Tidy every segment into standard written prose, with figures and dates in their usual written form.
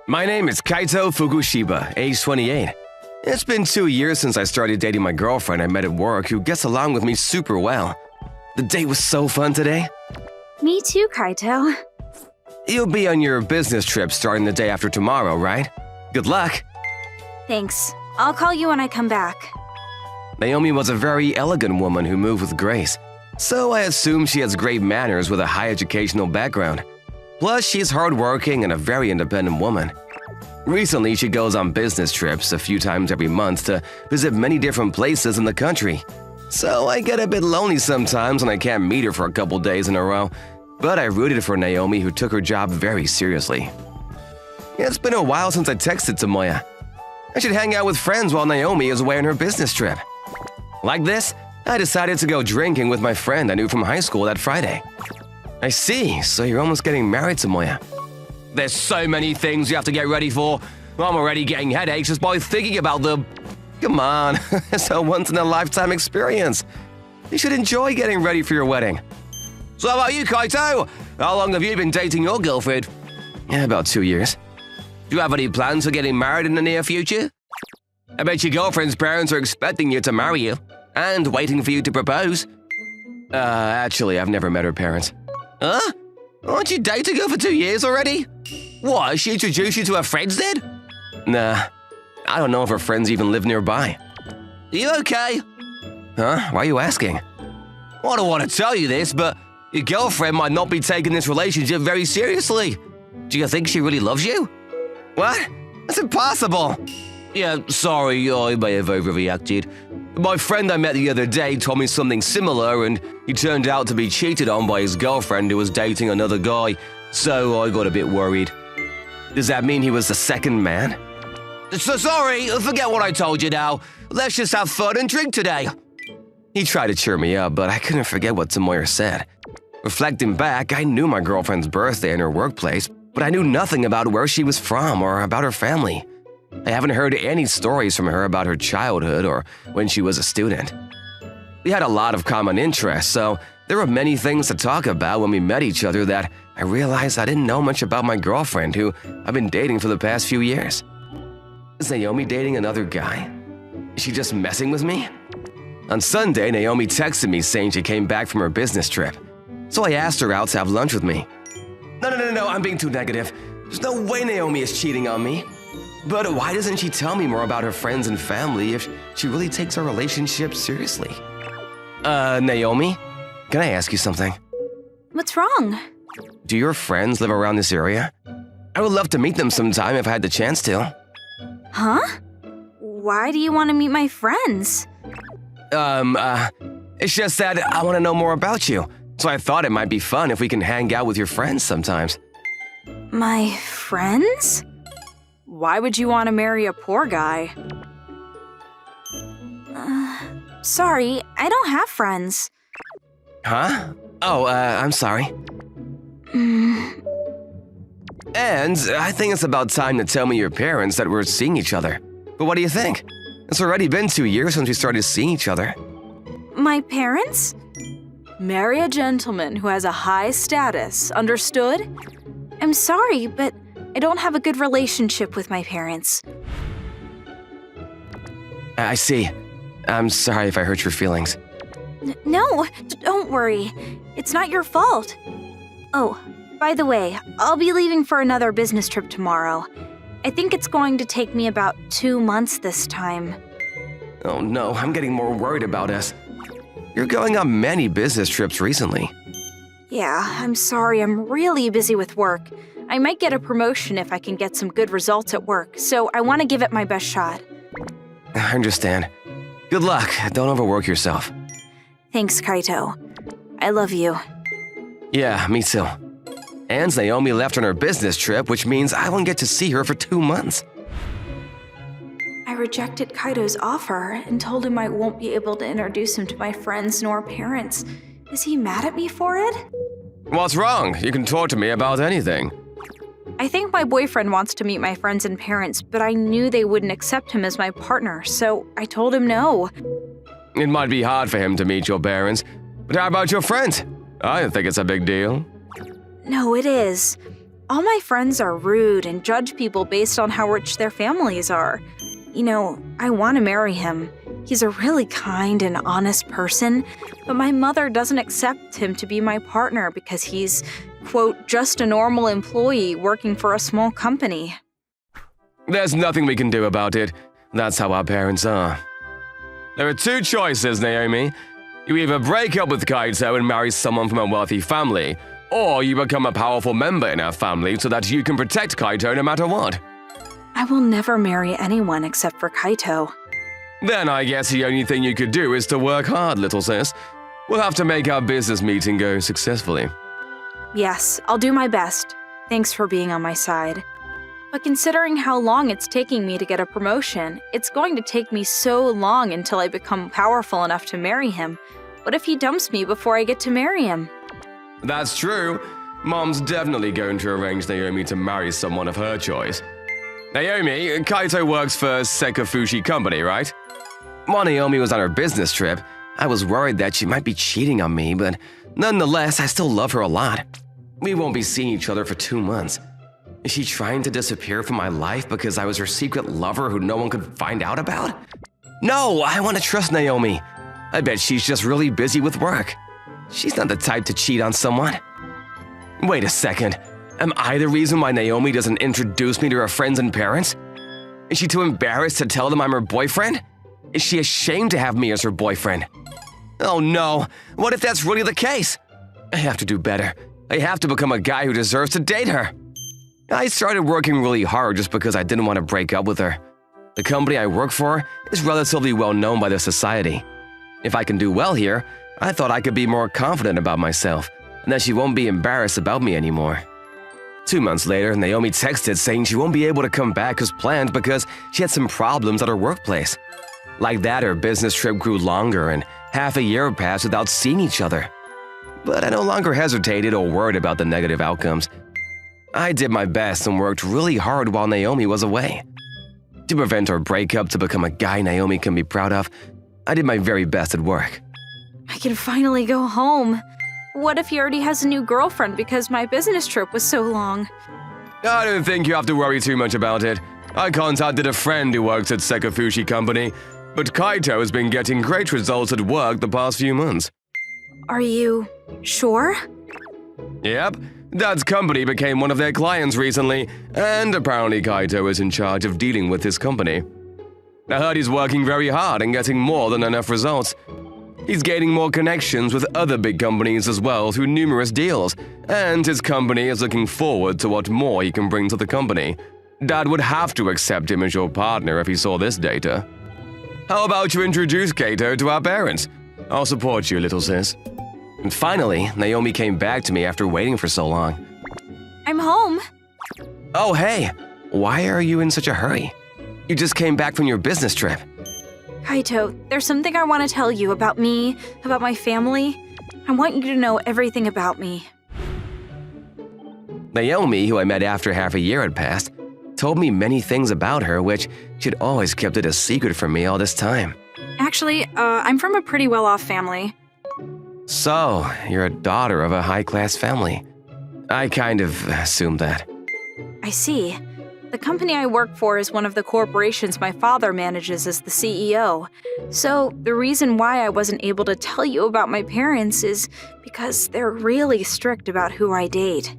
My name is Kaito Fukushiba, age 28. It's been 2 years since I started dating my girlfriend I met at work who gets along with me super well. The date was so fun today. Me too, Kaito. You'll be on your business trip starting the day after tomorrow, right? Good luck. Thanks. I'll call you when I come back. Naomi was a very elegant woman who moved with grace, so I assume she has great manners with a high educational background. Plus, she's hardworking and a very independent woman. Recently, she goes on business trips a few times every month to visit many different places in the country. So I get a bit lonely sometimes when I can't meet her for a couple days in a row, but I rooted for Naomi, who took her job very seriously. It's been a while since I texted Tomoya. I should hang out with friends while Naomi is away on her business trip. Like this, I decided to go drinking with my friend I knew from high school that Friday. I see, so you're almost getting married, Tomoya. There's so many things you have to get ready for. I'm already getting headaches just by thinking about them. Come on, it's a once-in-a-lifetime experience. You should enjoy getting ready for your wedding. So how about you, Kaito? How long have you been dating your girlfriend? Yeah, about 2 years. Do you have any plans for getting married in the near future? I bet your girlfriend's parents are expecting you to marry you and waiting for you to propose. Actually, I've never met her parents. Huh? Aren't you dating her for 2 years already? What, she introduced you to her friends then? Nah, I don't know if her friends even live nearby. Are you okay? Huh? Why are you asking? I don't want to tell you this, but your girlfriend might not be taking this relationship very seriously. Do you think she really loves you? What? That's impossible. Yeah, sorry, I may have overreacted. My friend I met the other day told me something similar, and he turned out to be cheated on by his girlfriend who was dating another guy, so I got a bit worried. Does that mean he was the second man? So sorry, forget what I told you now. Let's just have fun and drink today. He tried to cheer me up, but I couldn't forget what Tomoya said. Reflecting back, I knew my girlfriend's birthday and her workplace, but I knew nothing about where she was from or about her family. I haven't heard any stories from her about her childhood or when she was a student. We had a lot of common interests, so there were many things to talk about when we met each other that I realized I didn't know much about my girlfriend, who I've been dating for the past few years. Is Naomi dating another guy? Is she just messing with me? On Sunday, Naomi texted me saying she came back from her business trip, so I asked her out to have lunch with me. No, I'm being too negative. There's no way Naomi is cheating on me. But why doesn't she tell me more about her friends and family if she really takes our relationship seriously? Naomi, can I ask you something? What's wrong? Do your friends live around this area? I would love to meet them sometime if I had the chance to. Huh? Why do you want to meet my friends? It's just that I want to know more about you, so I thought it might be fun if we can hang out with your friends sometimes. My friends? Why would you want to marry a poor guy? Sorry, I don't have friends. Huh? Oh, I'm sorry. And I think it's about time to tell me your parents that we're seeing each other. But what do you think? It's already been 2 years since we started seeing each other. My parents? Marry a gentleman who has a high status, understood? I'm sorry, but I don't have a good relationship with my parents. I see. I'm sorry if I hurt your feelings. No, don't worry. It's not your fault. Oh, by the way, I'll be leaving for another business trip tomorrow. I think it's going to take me about 2 months this time. Oh no, I'm getting more worried about us. You're going on many business trips recently. Yeah, I'm sorry, I'm really busy with work. I might get a promotion if I can get some good results at work, so I want to give it my best shot. I understand. Good luck. Don't overwork yourself. Thanks, Kaito. I love you. Yeah, me too. And Naomi left on her business trip, which means I won't get to see her for 2 months. I rejected Kaito's offer and told him I won't be able to introduce him to my friends nor parents. Is he mad at me for it? What's wrong? You can talk to me about anything. I think my boyfriend wants to meet my friends and parents, but I knew they wouldn't accept him as my partner, so I told him no. It might be hard for him to meet your parents, But how about your friends? I don't think it's a big deal. No, it is. All my friends are rude and judge people based on how rich their families are. You know, I want to marry him. He's a really kind and honest person, but my mother doesn't accept him to be my partner because he's, quote, just a normal employee working for a small company. There's nothing we can do about it. That's how our parents are. There are two choices, Naomi. You either break up with Kaito and marry someone from a wealthy family, or you become a powerful member in our family so that you can protect Kaito no matter what. I will never marry anyone except for Kaito. Then I guess the only thing you could do is to work hard, little sis. We'll have to make our business meeting go successfully. Yes, I'll do my best. Thanks for being on my side. But considering how long it's taking me to get a promotion, it's going to take me so long until I become powerful enough to marry him. What if he dumps me before I get to marry him? That's true. Mom's definitely going to arrange Naomi to marry someone of her choice. Naomi, Kaito works for Sekai No Fushigi company, right? While Naomi was on her business trip, I was worried that she might be cheating on me, but nonetheless, I still love her a lot. We won't be seeing each other for 2 months. Is she trying to disappear from my life because I was her secret lover who no one could find out about? No, I want to trust Naomi. I bet she's just really busy with work. She's not the type to cheat on someone. Wait a second. Am I the reason why Naomi doesn't introduce me to her friends and parents? Is she too embarrassed to tell them I'm her boyfriend? Is she ashamed to have me as her boyfriend? Oh no, what if that's really the case? I have to do better. I have to become a guy who deserves to date her. I started working really hard just because I didn't want to break up with her. The company I work for is relatively well known by the society. If I can do well here, I thought I could be more confident about myself and that she won't be embarrassed about me anymore. 2 months later, Naomi texted saying she won't be able to come back as planned because she had some problems at her workplace. Like that, her business trip grew longer and half a year passed without seeing each other. But I no longer hesitated or worried about the negative outcomes. I did my best and worked really hard while Naomi was away. To prevent our breakup to become a guy Naomi can be proud of, I did my very best at work. I can finally go home. What if he already has a new girlfriend because my business trip was so long? I don't think you have to worry too much about it. I contacted a friend who works at Sekai No Fushigi company, but Kaito has been getting great results at work the past few months. Are you sure? Yep, Dad's company became one of their clients recently, and apparently Kaito is in charge of dealing with his company. I heard he's working very hard and getting more than enough results. He's gaining more connections with other big companies as well through numerous deals, and his company is looking forward to what more he can bring to the company. Dad would have to accept him as your partner if he saw this data. How about you introduce Kaito to our parents? I'll support you, little sis. And finally, Naomi came back to me after waiting for so long. I'm home. Oh, hey! Why are you in such a hurry? You just came back from your business trip. Kaito, there's something I want to tell you about me, about my family. I want you to know everything about me. Naomi, who I met after half a year had passed, told me many things about her which she'd always kept it a secret from me all this time. Actually, I'm from a pretty well-off family. So, you're a daughter of a high-class family. I kind of assumed that. I see. The company I work for is one of the corporations my father manages as the CEO. So, the reason why I wasn't able to tell you about my parents is because they're really strict about who I date.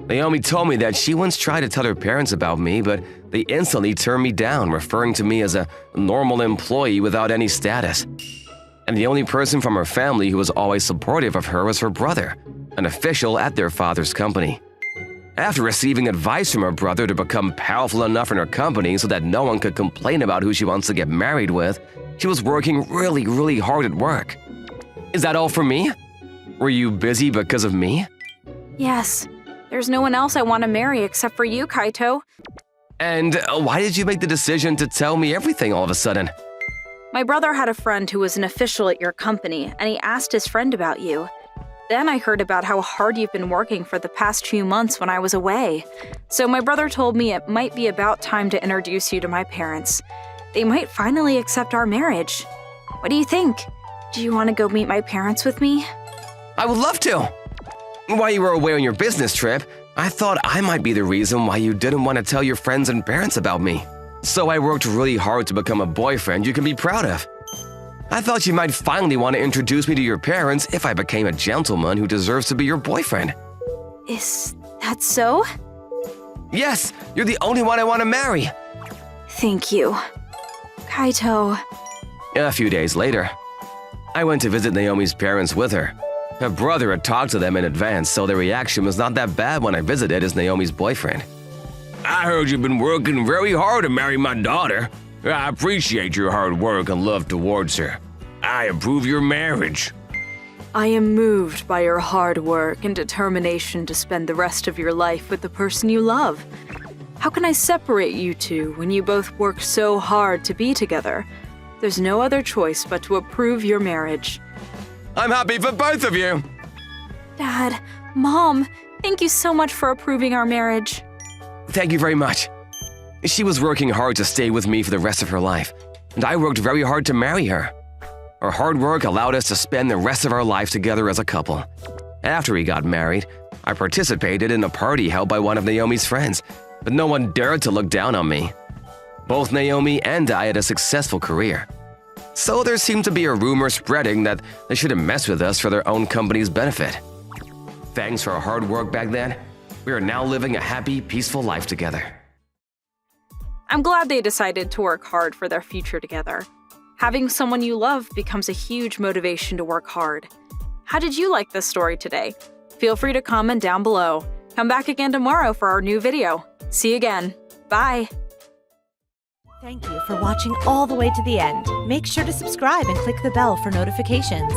Naomi told me that she once tried to tell her parents about me, but they instantly turned me down, referring to me as a normal employee without any status. And the only person from her family who was always supportive of her was her brother, an official at their father's company. After receiving advice from her brother to become powerful enough in her company so that no one could complain about who she wants to get married with, she was working really hard at work. Is that all for me? Were you busy because of me? Yes. There's no one else I want to marry except for you, Kaito. And why did you make the decision to tell me everything all of a sudden? My brother had a friend who was an official at your company, and he asked his friend about you. Then I heard about how hard you've been working for the past few months when I was away. So my brother told me it might be about time to introduce you to my parents. They might finally accept our marriage. What do you think? Do you want to go meet my parents with me? I would love to. While you were away on your business trip, I thought I might be the reason why you didn't want to tell your friends and parents about me. So I worked really hard to become a boyfriend you can be proud of. I thought you might finally want to introduce me to your parents if I became a gentleman who deserves to be your boyfriend. Is that so? Yes, you're the only one I want to marry. Thank you. Kaito. A few days later, I went to visit Naomi's parents with her. Her brother had talked to them in advance, so their reaction was not that bad when I visited as Naomi's boyfriend. I heard you've been working very hard to marry my daughter. I appreciate your hard work and love towards her. I approve your marriage. I am moved by your hard work and determination to spend the rest of your life with the person you love. How can I separate you two when you both work so hard to be together? There's no other choice but to approve your marriage. I'm happy for both of you. Dad, Mom, thank you so much for approving our marriage. Thank you very much. She was working hard to stay with me for the rest of her life, and I worked very hard to marry her. Our hard work allowed us to spend the rest of our life together as a couple. After we got married, I participated in a party held by one of Naomi's friends, but no one dared to look down on me. Both Naomi and I had a successful career. So there seemed to be a rumor spreading that they shouldn't mess with us for their own company's benefit. Thanks for our hard work back then, we are now living a happy, peaceful life together. I'm glad they decided to work hard for their future together. Having someone you love becomes a huge motivation to work hard. How did you like this story today? Feel free to comment down below. Come back again tomorrow for our new video. See you again. Bye! Thank you for watching all the way to the end. Make sure to subscribe and click the bell for notifications.